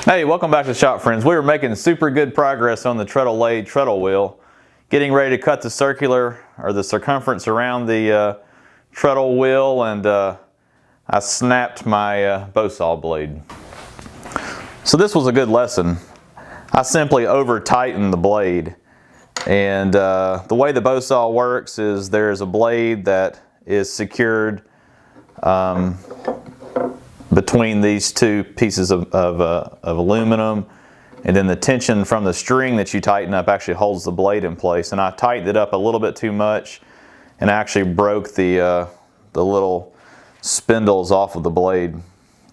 Hey, welcome back to the shop, friends. We were making super good progress on the Treadle lathe treadle wheel, getting ready to cut the circular or the circumference around the treadle wheel, and I snapped my bow saw blade. So this was a good lesson. I simply over tightened the blade, and the way the bow saw works is there's a blade that is secured between these two pieces of aluminum, and then the tension from the string that you tighten up actually holds the blade in place. And I tightened it up a little bit too much and actually broke the little spindles off of the blade. I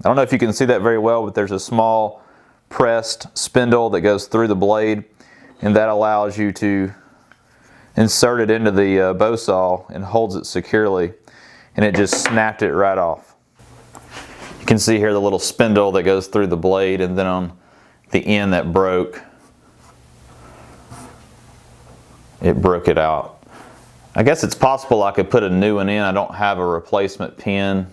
don't know if you can see that very well, but there's a small pressed spindle that goes through the blade, and that allows you to insert it into the bow saw and holds it securely, and it just snapped it right off. You can see here the little spindle that goes through the blade, and then on the end that broke, it broke it out. I guess it's possible I could put a new one in. I don't have a replacement pin.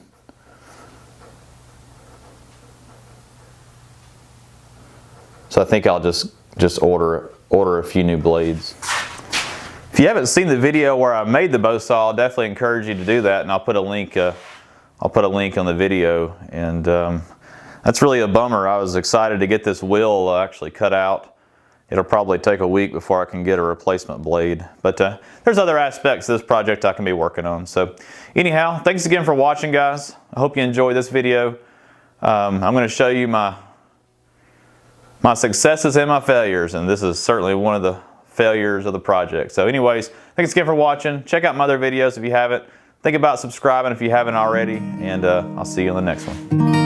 So I think I'll just order a few new blades. If you haven't seen the video where I made the bow saw, I'll definitely encourage you to do that, and I'll put a link on the video. And that's really a bummer. I was excited to get this wheel actually cut out. It'll probably take a week before I can get a replacement blade, but there's other aspects of this project I can be working on. So anyhow, thanks again for watching, guys. I hope you enjoyed this video. I'm going to show you my successes and my failures, and this is certainly one of the failures of the project. So anyways, thanks again for watching. Check out my other videos if you haven't. Think about subscribing if you haven't already, and I'll see you on the next one.